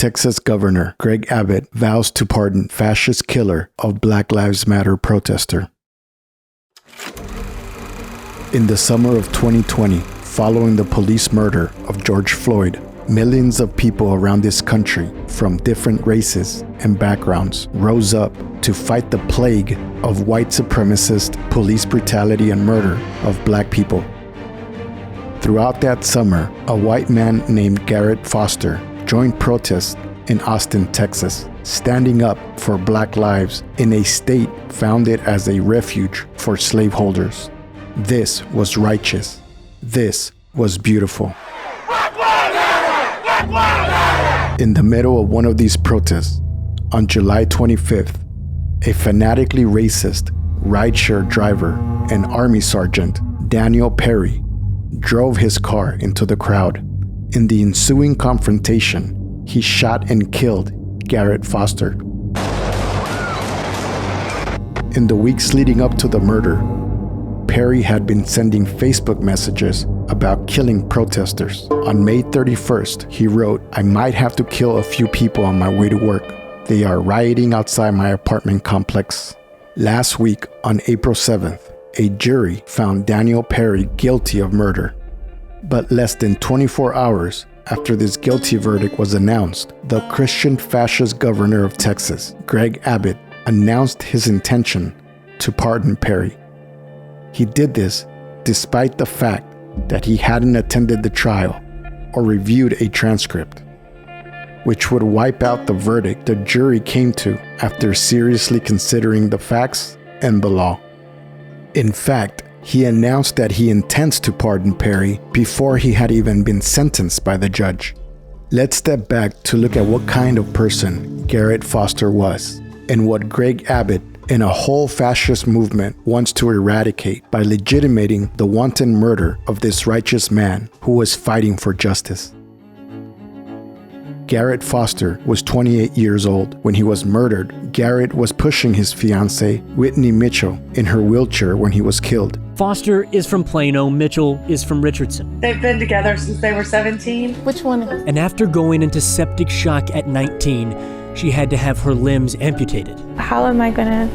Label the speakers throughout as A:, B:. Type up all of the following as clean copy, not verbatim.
A: Texas Governor Greg Abbott vows to pardon fascist killer of Black Lives Matter protester. In the summer of 2020, following the police murder of George Floyd, millions of people around this country from different races and backgrounds rose up to fight the plague of white supremacist police brutality and murder of Black people. Throughout that summer, a white man named Garrett Foster joined protests in Austin, Texas, standing up for Black lives in a state founded as a refuge for slaveholders. This was righteous. This was beautiful. In the middle of one of these protests, on July 25th, a fanatically racist rideshare driver and Army Sergeant Daniel Perry drove his car into the crowd. In the ensuing confrontation, he shot and killed Garrett Foster. In the weeks leading up to the murder, Perry had been sending Facebook messages about killing protesters. On May 31st, he wrote, "I might have to kill a few people on my way to work. They are rioting outside my apartment complex." Last week, on April 7th, a jury found Daniel Perry guilty of murder. But less than 24 hours after this guilty verdict was announced, the Christian fascist governor of Texas, Greg Abbott, announced his intention to pardon Perry. He did this despite the fact that he hadn't attended the trial or reviewed a transcript, which would wipe out the verdict the jury came to after seriously considering the facts and the law. In fact, he announced that he intends to pardon Perry before he had even been sentenced by the judge. Let's step back to look at what kind of person Garrett Foster was and what Greg Abbott and a whole fascist movement wants to eradicate by legitimating the wanton murder of this righteous man who was fighting for justice. Garrett Foster was 28 years old when he was murdered. Garrett was pushing his fiancée, Whitney Mitchell, in her wheelchair when he was killed.
B: Foster is from Plano, Mitchell is from Richardson.
C: They've been together since they were 17.
D: Which one?
B: And after going into septic shock at 19, she had to have her limbs amputated.
D: How am I gonna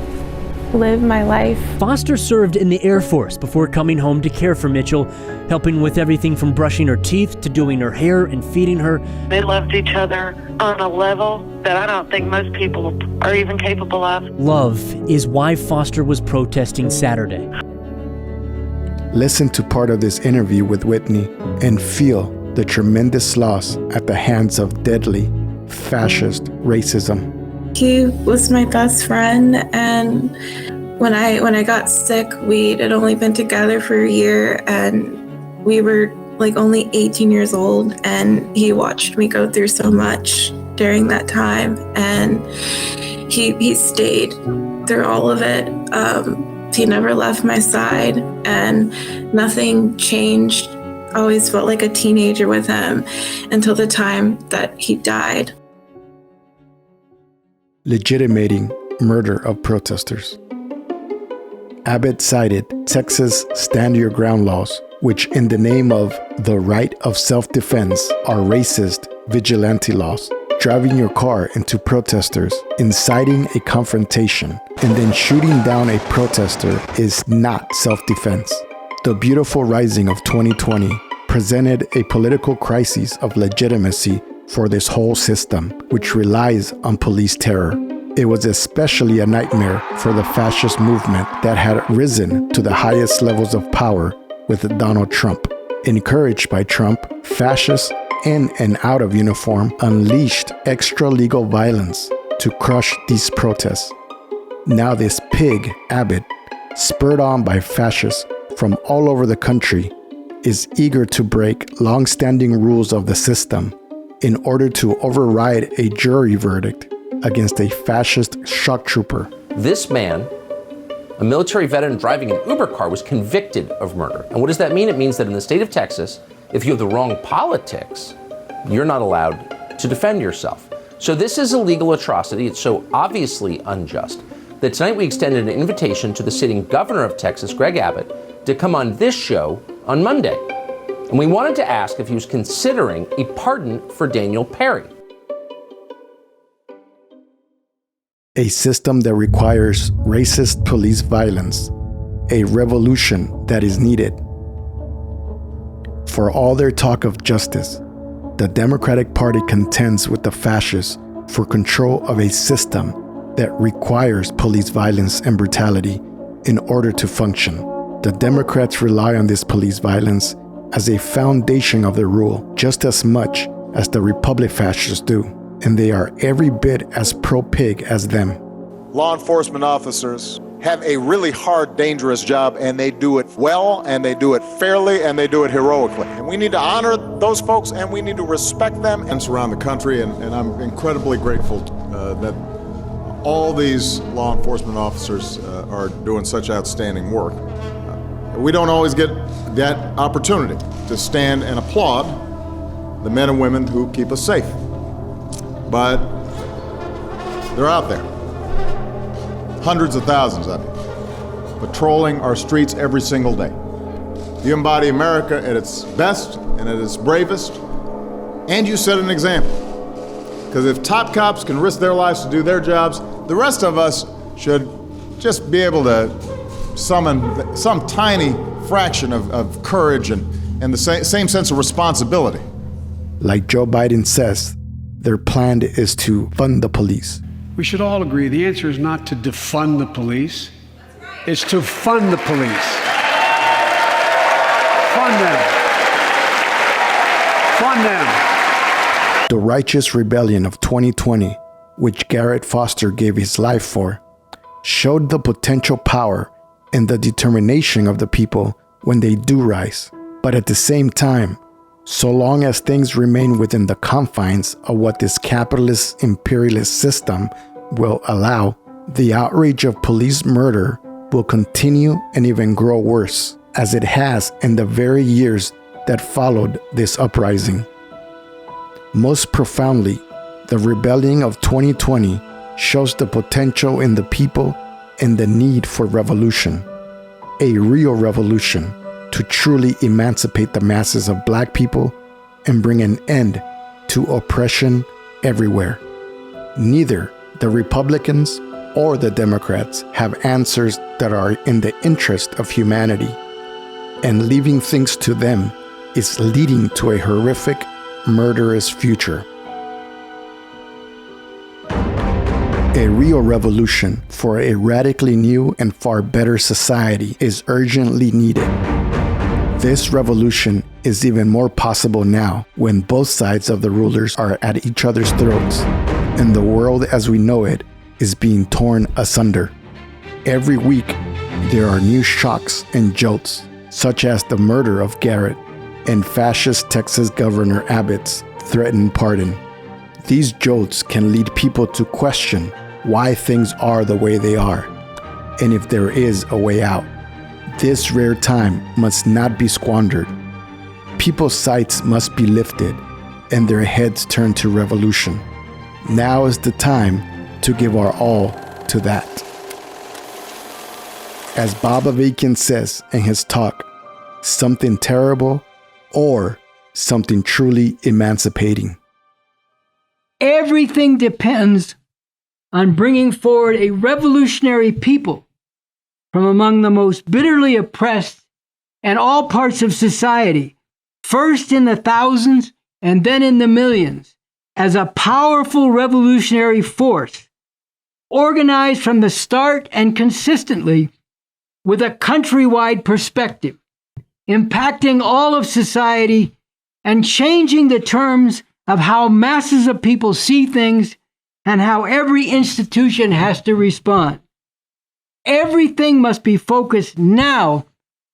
D: live my life?
B: Foster served in the Air Force before coming home to care for Mitchell, helping with everything from brushing her teeth to doing her hair and feeding her.
E: They loved each other on a level that I don't think most people are even capable of.
B: Love is why Foster was protesting Saturday.
A: Listen to part of this interview with Whitney and feel the tremendous loss at the hands of deadly fascist racism.
D: He was my best friend, and when I got sick, we had only been together for a year, and we were like only 18 years old, and he watched me go through so much during that time, and he stayed through all of it. He never left my side, and nothing changed. I always felt like a teenager with him until the time that he died.
A: Legitimating murder of protesters. Abbott cited Texas Stand Your Ground laws, which in the name of the right of self-defense are racist vigilante laws. Driving your car into protesters, inciting a confrontation, and then shooting down a protester is not self-defense. The beautiful rising of 2020 presented a political crisis of legitimacy for this whole system, which relies on police terror. It was especially a nightmare for the fascist movement that had risen to the highest levels of power with Donald Trump. Encouraged by Trump, fascists in and out of uniform unleashed extra-legal violence to crush these protests. Now this pig, Abbott, spurred on by fascists from all over the country, is eager to break long-standing rules of the system in order to override a jury verdict against a fascist shock trooper.
F: This man, a military veteran driving an Uber car, was convicted of murder. And what does that mean? It means that in the state of Texas, if you have the wrong politics, you're not allowed to defend yourself. So this is a legal atrocity. It's so obviously unjust that tonight we extended an invitation to the sitting governor of Texas, Greg Abbott, to come on this show on Monday. And we wanted to ask if he was considering a pardon for Daniel Perry.
A: A system that requires racist police violence. A revolution that is needed. For all their talk of justice, the Democratic Party contends with the fascists for control of a system that requires police violence and brutality in order to function. The Democrats rely on this police violence as a foundation of their rule just as much as the Republic fascists do, and they are every bit as pro-pig as them.
G: Law enforcement officers have a really hard, dangerous job, and they do it well, and they do it fairly, and they do it heroically. And we need to honor those folks, and we need to respect them.
H: And around the country, and I'm incredibly grateful that all these law enforcement officers are doing such outstanding work. We don't always get that opportunity to stand and applaud the men and women who keep us safe. But they're out there. Hundreds of thousands of them, patrolling our streets every single day. You embody America at its best and at its bravest, and you set an example. Because if top cops can risk their lives to do their jobs, the rest of us should just be able to summon some tiny fraction of courage and the same sense of responsibility.
A: Like Joe Biden says, their plan is to fund the police.
I: We should all agree the answer is not to defund the police, it's to fund the police. Fund them. Fund them.
A: The righteous rebellion of 2020, which Garrett Foster gave his life for, showed the potential power and the determination of the people when they do rise. But at the same time, so long as things remain within the confines of what this capitalist imperialist system will allow, the outrage of police murder will continue and even grow worse, as it has in the very years that followed this uprising. Most profoundly, the rebellion of 2020 shows the potential in the people and the need for revolution. A real revolution to truly emancipate the masses of Black people and bring an end to oppression everywhere. Neither the Republicans or the Democrats have answers that are in the interest of humanity, and leaving things to them is leading to a horrific, murderous future. A real revolution for a radically new and far better society is urgently needed. This revolution is even more possible now when both sides of the rulers are at each other's throats and the world as we know it is being torn asunder. Every week, there are new shocks and jolts, such as the murder of Garrett and fascist Texas Governor Abbott's threatened pardon. These jolts can lead people to question why things are the way they are, and if there is a way out. This rare time must not be squandered. People's sights must be lifted and their heads turned to revolution. Now is the time to give our all to that. As Bob Avakian says in his talk, something terrible or something truly emancipating.
J: Everything depends on bringing forward a revolutionary people from among the most bitterly oppressed and all parts of society, first in the thousands and then in the millions, as a powerful revolutionary force, organized from the start and consistently with a countrywide perspective, impacting all of society and changing the terms of how masses of people see things and how every institution has to respond. Everything must be focused now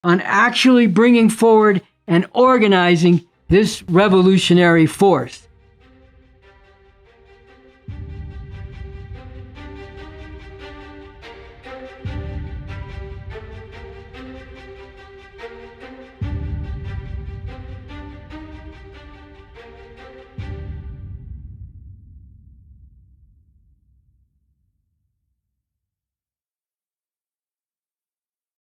J: on actually bringing forward and organizing this revolutionary force.